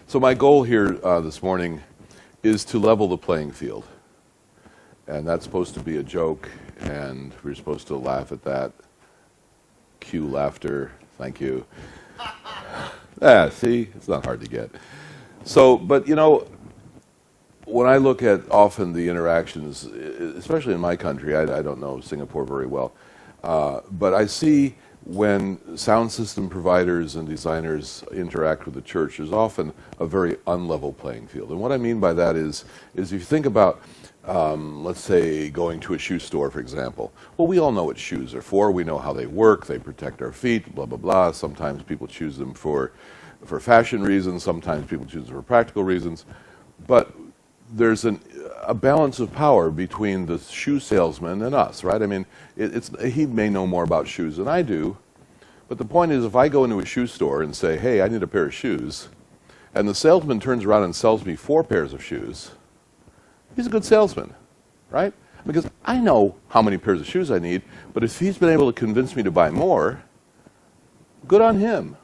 So my goal here this morning is to level the playing field. And that's supposed to be a joke, and we're supposed to laugh at that. Cue laughter. Thank you. See? It's not hard to get. So, but you know, when I look at often the interactions, especially in my country, I don't know Singapore very well, but I see when sound system providers and designers interact with the church, there's often a very unlevel playing field. And what I mean by that is if you think about, let's say, going to a shoe store, for example. Well, we all know what shoes are for. We know how they work. They protect our feet, blah, blah, blah. Sometimes people choose them for fashion reasons. Sometimes people choose them for practical reasons. But there's a balance of power between the shoe salesman and us, right? I mean, he may know more about shoes than I do, but the point is if I go into a shoe store and say, hey, I need a pair of shoes, and the salesman turns around and sells me 4 pairs of shoes, he's a good salesman, right? Because I know how many pairs of shoes I need, but if he's been able to convince me to buy more, good on him,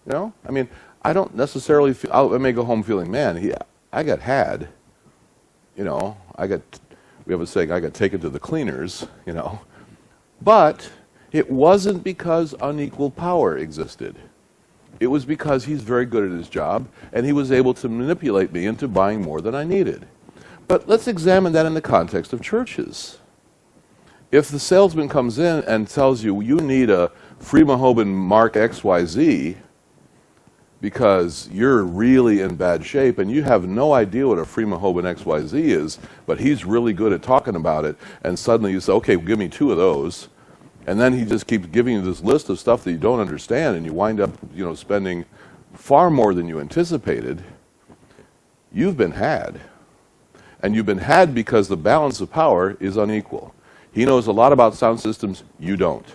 you know? I mean, I don't necessarily feel, I may go home feeling, man, I got had. You know, we have a saying, I got taken to the cleaners, you know. But it wasn't because unequal power existed. It was because he's very good at his job, and he was able to manipulate me into buying more than I needed. But let's examine that in the context of churches. If the salesman comes in and tells you, you need a Freemahoben Mark XYZ, because you're really in bad shape and you have no idea what a Freemahoben XYZ is, but he's really good at talking about it, and suddenly you say, okay, give me 2 of those, and then he just keeps giving you this list of stuff that you don't understand, and you wind up, you know, spending far more than you anticipated. You've been had. And you've been had because the balance of power is unequal. He knows a lot about sound systems, you don't.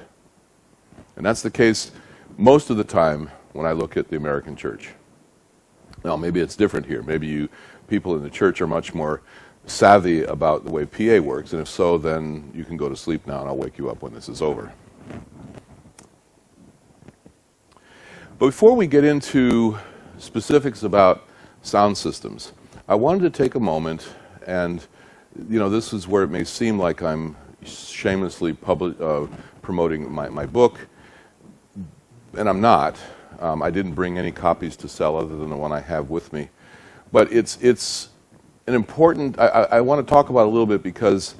And that's the case most of the time when I look at the American church. Now, maybe it's different here. Maybe people in the church are much more savvy about the way PA works, and if so, then you can go to sleep now, and I'll wake you up when this is over. But before we get into specifics about sound systems, I wanted to take a moment, and you know, this is where it may seem like I'm shamelessly promoting my book, and I'm not. I didn't bring any copies to sell other than the one I have with me. But it's an important, I want to talk about it a little bit because,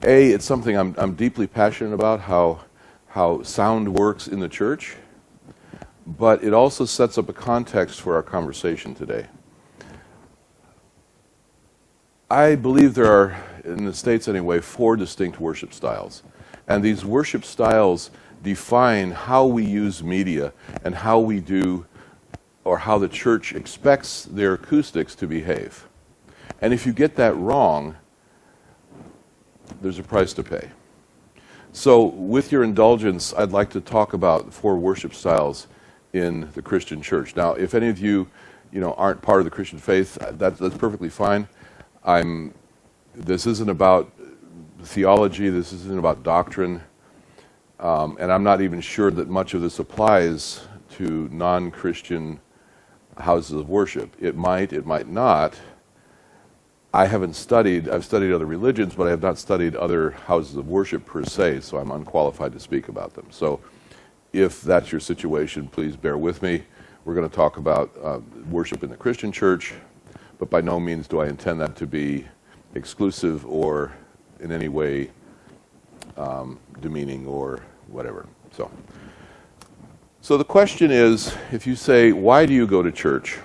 A, it's something I'm deeply passionate about, how sound works in the church, but it also sets up a context for our conversation today. I believe there are, in the States anyway, 4 distinct worship styles. And these worship styles define how we use media and how we do, or how the church expects their acoustics to behave. And if you get that wrong, there's a price to pay. So with your indulgence, I'd like to talk about 4 worship styles in the Christian church. Now, if any of you, aren't part of the Christian faith, that's perfectly fine. This isn't about theology, this isn't about doctrine. And I'm not even sure that much of this applies to non-Christian houses of worship. It might not. I've studied other religions, but I have not studied other houses of worship per se, so I'm unqualified to speak about them. So if that's your situation, please bear with me. We're going to talk about worship in the Christian church, but by no means do I intend that to be exclusive or in any way demeaning or whatever. So the question is, if you say, why do you go to church?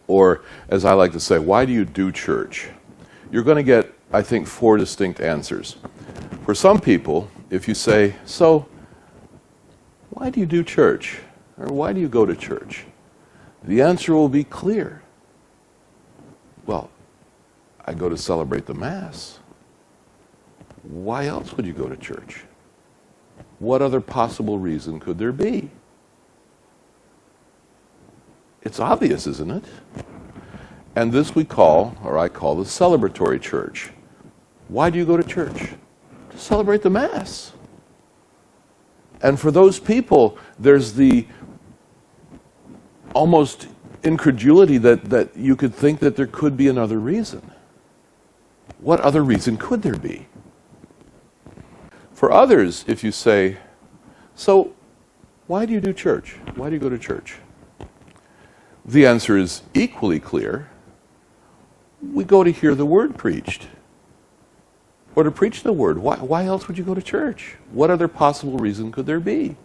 Or, as I like to say, why do you do church? You're going to get, I think, 4 distinct answers. For some people, if you say, so, why do you do church? Or why do you go to church? The answer will be clear. Well, I go to celebrate the Mass. Why else would you go to church? What other possible reason could there be? It's obvious, isn't it? And this I call the celebratory church. Why do you go to church? To celebrate the Mass. And for those people, there's the almost incredulity that you could think that there could be another reason. What other reason could there be? For others, if you say, so why do you do church? Why do you go to church? The answer is equally clear. We go to hear the word preached, or to preach the word. Why else would you go to church? What other possible reason could there be?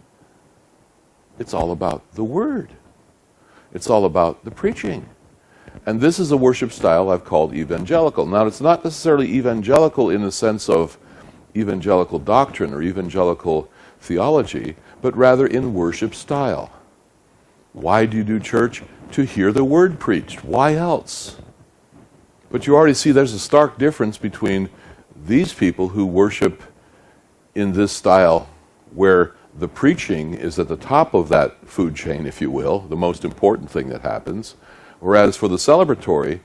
It's all about the word. It's all about the preaching. And this is a worship style I've called evangelical. Now, it's not necessarily evangelical in the sense of evangelical doctrine or evangelical theology, but rather in worship style. Why do you do church? To hear the word preached. Why else? But you already see there's a stark difference between these people who worship in this style where the preaching is at the top of that food chain, if you will, the most important thing that happens. Whereas for the celebratory,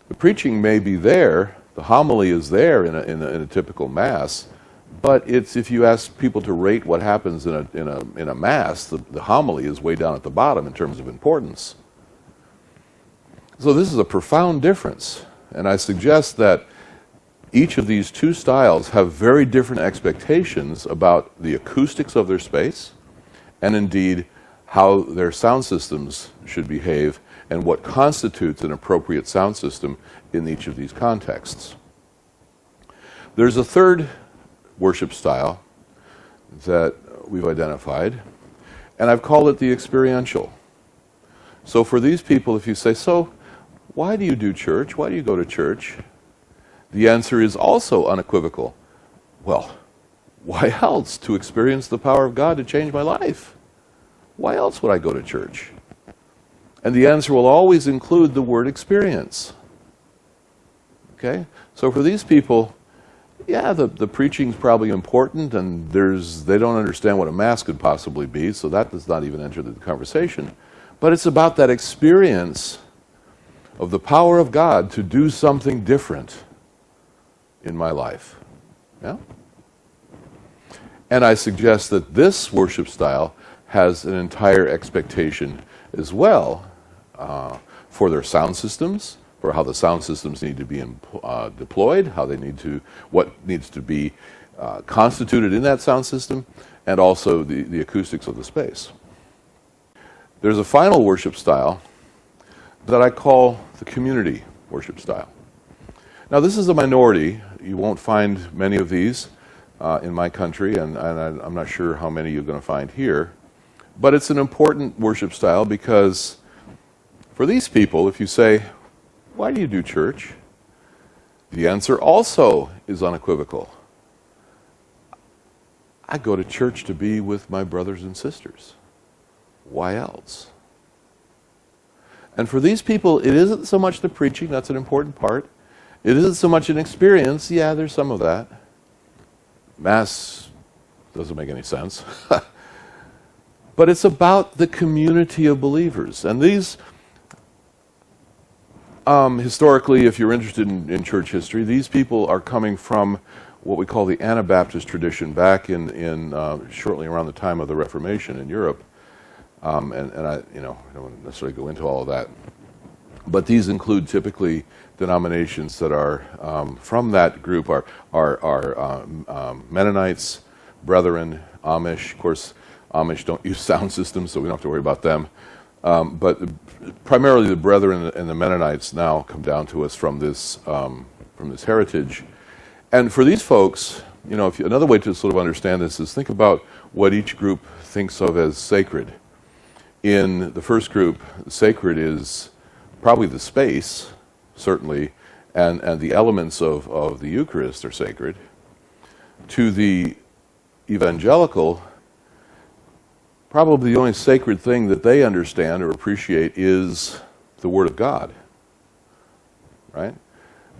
the preaching may be there, the homily is there in a typical mass, but it's, if you ask people to rate what happens in a mass, the homily is way down at the bottom in terms of importance. So this is a profound difference, and I suggest that each of these two styles have very different expectations about the acoustics of their space, and indeed how their sound systems should behave and what constitutes an appropriate sound system in each of these contexts. There's a third worship style that we've identified, and I've called it the experiential. So for these people, if you say, so why do you do church? Why do you go to church? The answer is also unequivocal. Well, why else? To experience the power of God to change my life. Why else would I go to church? And the answer will always include the word experience. Okay? So for these people, yeah, the preaching's probably important, and they don't understand what a mass could possibly be, so that does not even enter the conversation. But it's about that experience of the power of God to do something different in my life. Yeah? And I suggest that this worship style has an entire expectation as well for their sound systems, for how the sound systems need to be deployed, what needs to be constituted in that sound system, and also the acoustics of the space. There's a final worship style that I call the community worship style. Now, this is a minority. You won't find many of these in my country, and I'm not sure how many you're going to find here. But it's an important worship style because for these people, if you say, why do you do church? The answer also is unequivocal. I go to church to be with my brothers and sisters. Why else? And for these people, it isn't so much the preaching, that's an important part. It isn't so much an experience, yeah, there's some of that. Mass doesn't make any sense. But it's about the community of believers. And these, historically, if you're interested in church history, these people are coming from what we call the Anabaptist tradition back in shortly around the time of the Reformation in Europe. And I don't want to necessarily go into all of that. But these include typically denominations that are from that group are Mennonites, Brethren, Amish. Of course, Amish don't use sound systems, so we don't have to worry about them. But primarily the Brethren and the Mennonites now come down to us from this heritage. And for these folks, another way to sort of understand this is think about what each group thinks of as sacred. In the first group, sacred is probably the space, certainly, and the elements of the Eucharist are sacred. To the evangelical, probably the only sacred thing that they understand or appreciate is the Word of God, right?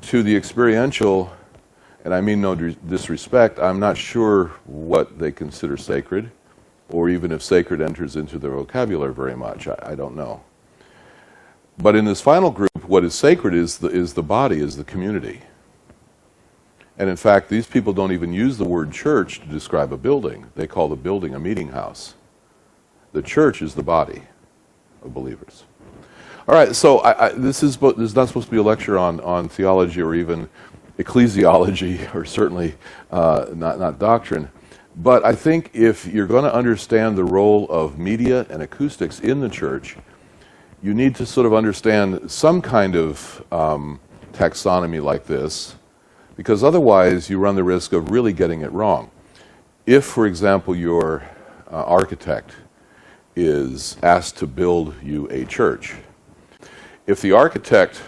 To the experiential, and I mean no disrespect, I'm not sure what they consider sacred, or even if sacred enters into their vocabulary very much. I don't know. But in this final group, what is sacred is the body, is the community. And in fact, these people don't even use the word church to describe a building. They call the building a meeting house. The church is the body of believers. All right, so this is not supposed to be a lecture on theology or even ecclesiology, or certainly not doctrine. But I think if you're going to understand the role of media and acoustics in the church, you need to sort of understand some kind of taxonomy like this, because otherwise you run the risk of really getting it wrong. If, for example, your architect is asked to build you a church, if the architect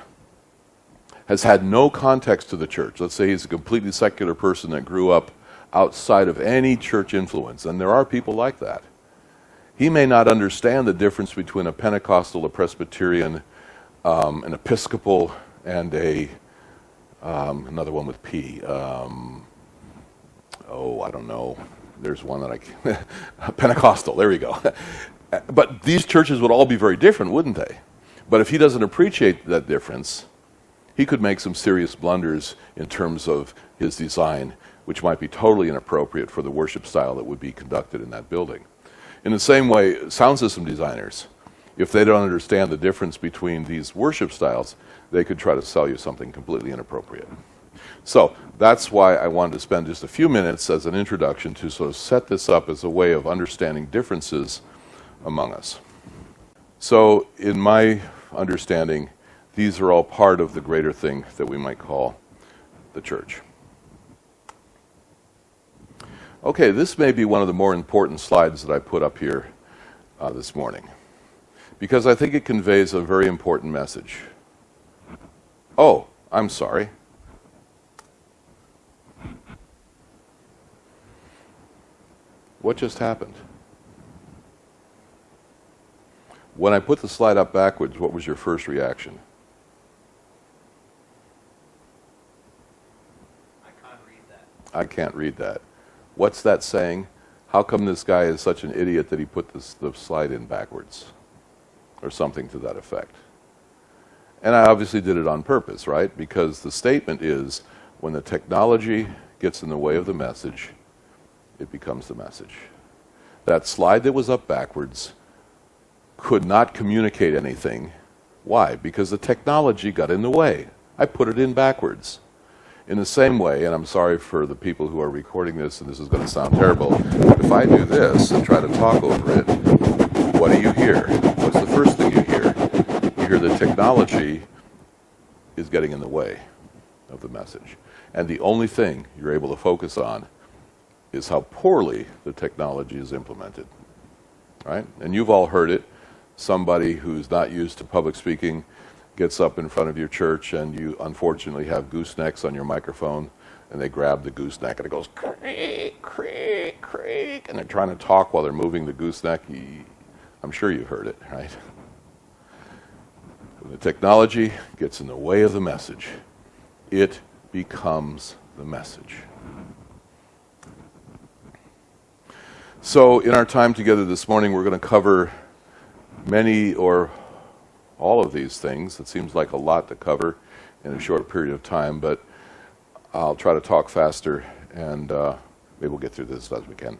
has had no context to the church, let's say he's a completely secular person that grew up outside of any church influence, and there are people like that, he may not understand the difference between a Pentecostal, a Presbyterian, an Episcopal, and another one with P. I don't know. There's one that Pentecostal, there we go. But these churches would all be very different, wouldn't they? But if he doesn't appreciate that difference, he could make some serious blunders in terms of his design, which might be totally inappropriate for the worship style that would be conducted in that building. In the same way, sound system designers, if they don't understand the difference between these worship styles, they could try to sell you something completely inappropriate. So that's why I wanted to spend just a few minutes as an introduction to sort of set this up as a way of understanding differences among us. So in my understanding, these are all part of the greater thing that we might call the church. Okay, this may be one of the more important slides that I put up here this morning, because I think it conveys a very important message. Oh, I'm sorry. What just happened? When I put the slide up backwards, what was your first reaction? I can't read that. I can't read that. What's that saying? How come this guy is such an idiot that he put the slide in backwards? Or something to that effect. And I obviously did it on purpose, right? Because the statement is, when the technology gets in the way of the message, it becomes the message. That slide that was up backwards could not communicate anything. Why? Because the technology got in the way. I put it in backwards. In the same way, and I'm sorry for the people who are recording this, and this is going to sound terrible, if I do this and try to talk over it, what do you hear? What's the first thing you hear? You hear the technology is getting in the way of the message. And the only thing you're able to focus on is how poorly the technology is implemented. Right? And you've all heard it. Somebody who's not used to public speaking gets up in front of your church, and you unfortunately have goosenecks on your microphone, and they grab the gooseneck and it goes creak, creak, creak, and they're trying to talk while they're moving the gooseneck. I'm sure you've heard it, right? When the technology gets in the way of the message, it becomes the message. So in our time together this morning, we're going to cover many or all of these things. It seems like a lot to cover in a short period of time, but I'll try to talk faster, and maybe we'll get through this as best we can.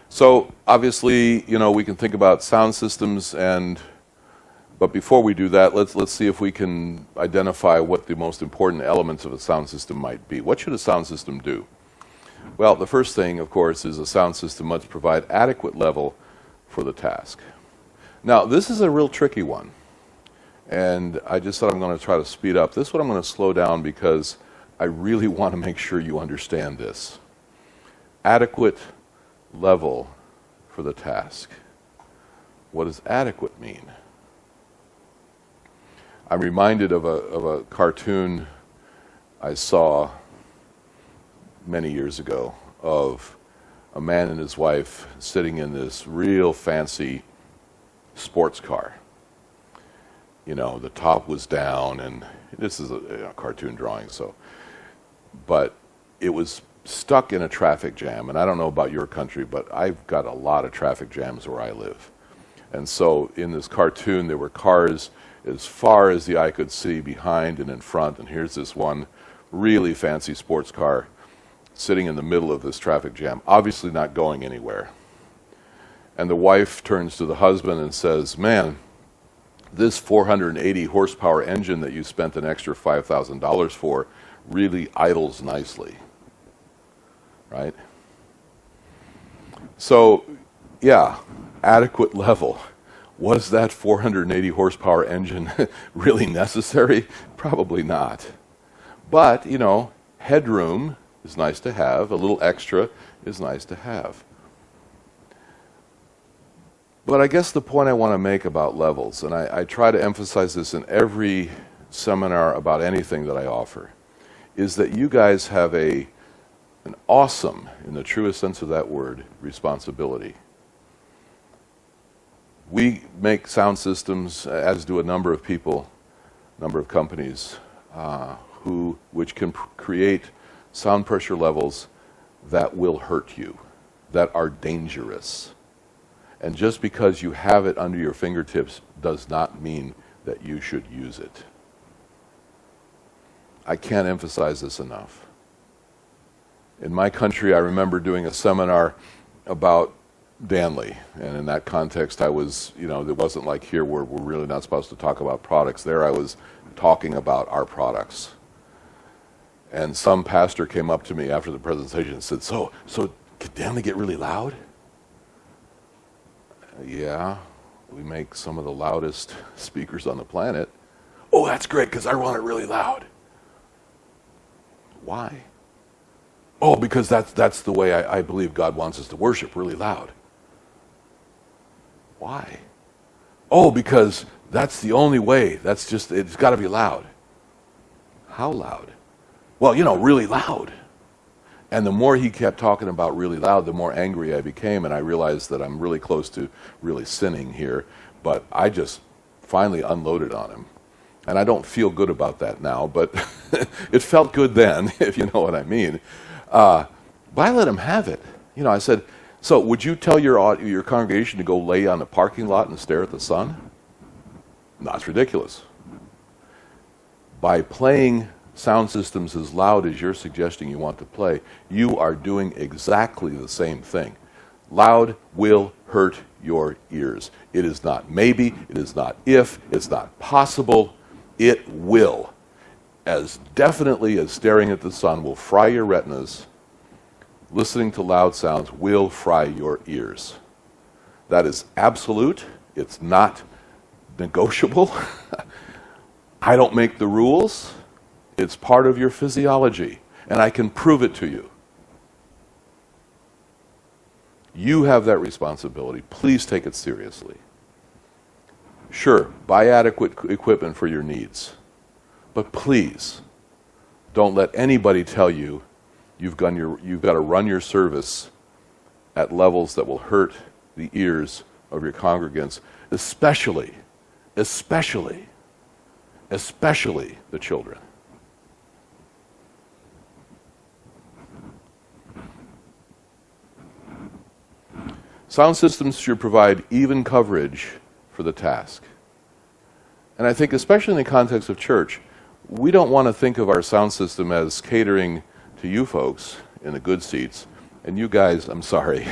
So obviously, we can think about sound systems, but before we do that, let's see if we can identify what the most important elements of a sound system might be. What should a sound system do? Well, the first thing, of course, is a sound system must provide adequate level for the task. Now, this is a real tricky one, and I just thought I'm going to try to speed up. This one I'm going to slow down because I really want to make sure you understand this. Adequate level for the task. What does adequate mean? I'm reminded of a cartoon I saw many years ago of a man and his wife sitting in this real fancy sports car. The top was down, and this is a cartoon drawing, but it was stuck in a traffic jam. And I don't know about your country, but I've got a lot of traffic jams where I live. And so in this cartoon, there were cars as far as the eye could see behind and in front, and here's this one really fancy sports car sitting in the middle of this traffic jam, obviously not going anywhere. And the wife turns to the husband and says, "Man, this 480 horsepower engine that you spent an extra $5,000 for really idles nicely, right? So, yeah, adequate level. Was that 480 horsepower engine really necessary? Probably not. But, you know, headroom is nice to have. A little extra is nice to have. But I guess the point I want to make about levels, and I try to emphasize this in every seminar about anything that I offer, is that you guys have an awesome, in the truest sense of that word, responsibility. We make sound systems, as do a number of people, a number of companies, which can create sound pressure levels that will hurt you, that are dangerous. And just because you have it under your fingertips does not mean that you should use it. I can't emphasize this enough. In my country, I remember doing a seminar about Danley, and in that context I was, you know, it wasn't like here where we're really not supposed to talk about products. There I was talking about our products. And some pastor came up to me after the presentation and said, so could Danley get really loud? Yeah, we make some of the loudest speakers on the planet. Oh, that's great, because I want it really loud. Why? Oh, because that's the way I believe God wants us to worship, really loud. Why? Oh, because that's the only way. That's just, it's got to be loud. How loud? Well, you know, really loud. And the more he kept talking about really loud, the more angry I became, and I realized that I'm really close to really sinning here, but I just finally unloaded on him. And I don't feel good about that now, but it felt good then, if you know what I mean. But I let him have it. You know, I said, so would you tell your congregation to go lay on the parking lot and stare at the sun? No, it's ridiculous. By playing sound systems as loud as you're suggesting you want to play, you are doing exactly the same thing. Loud will hurt your ears. It is not maybe, it is not if, it's not possible, it will. As definitely as staring at the sun will fry your retinas, listening to loud sounds will fry your ears. That is absolute. It's not negotiable. I don't make the rules. It's part of your physiology, and I can prove it to you. You have that responsibility. Please take it seriously. Sure, buy adequate equipment for your needs, but please don't let anybody tell you you've got to run your service at levels that will hurt the ears of your congregants, especially the children. Sound systems should provide even coverage for the task. And I think especially in the context of church, we don't want to think of our sound system as catering to you folks in the good seats, and you guys, I'm sorry,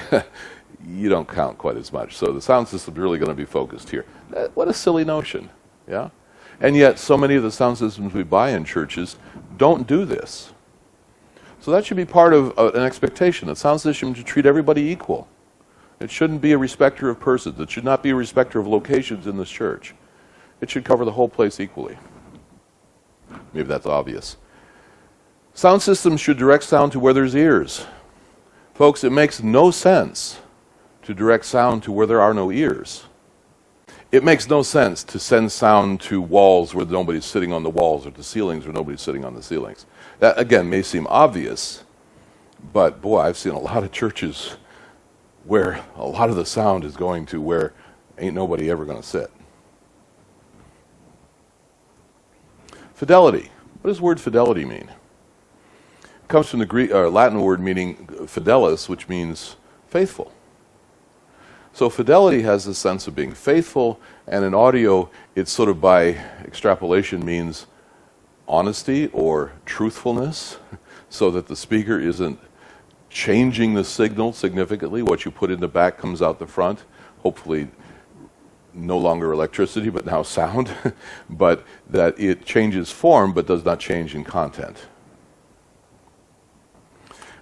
you don't count quite as much. So the sound system is really going to be focused here. What a silly notion, yeah? And yet so many of the sound systems we buy in churches don't do this. So that should be part of an expectation. The sound system should treat everybody equal. It shouldn't be a respecter of persons. It should not be a respecter of locations in this church. It should cover the whole place equally. Maybe that's obvious. Sound systems should direct sound to where there's ears. Folks, it makes no sense to direct sound to where there are no ears. It makes no sense to send sound to walls where nobody's sitting on the walls or to ceilings where nobody's sitting on the ceilings. That, again, may seem obvious, but boy, I've seen a lot of churches where a lot of the sound is going to where ain't nobody ever going to sit. Fidelity. What does the word fidelity mean? It comes from the Greek or Latin word meaning fidelis, which means faithful. So fidelity has the sense of being faithful, and in audio, it sort of by extrapolation means honesty or truthfulness, so that the speaker isn't changing the signal significantly. What you put in the back comes out the front. Hopefully no longer electricity, but now sound, but that it changes form but does not change in content.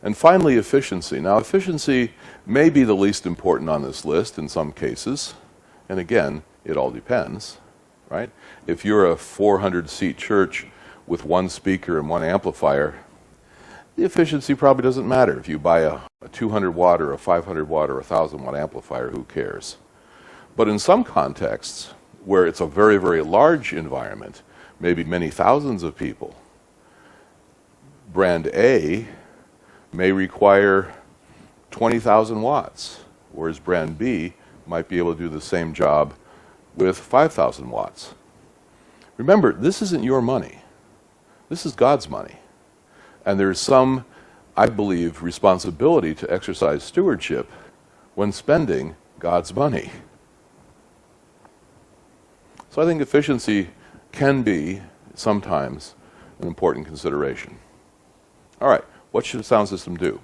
And finally, efficiency. Now, efficiency may be the least important on this list in some cases, and again, it all depends, right? If you're a 400-seat church with one speaker and one amplifier, the efficiency probably doesn't matter. If you buy a 200-watt or a 500-watt or a 1,000-watt amplifier, who cares? But in some contexts, where it's a very, very large environment, maybe many thousands of people, brand A may require 20,000 watts, whereas brand B might be able to do the same job with 5,000 watts. Remember, this isn't your money. This is God's money. And there's some, I believe, responsibility to exercise stewardship when spending God's money. So I think efficiency can be, sometimes, an important consideration. All right, what should a sound system do?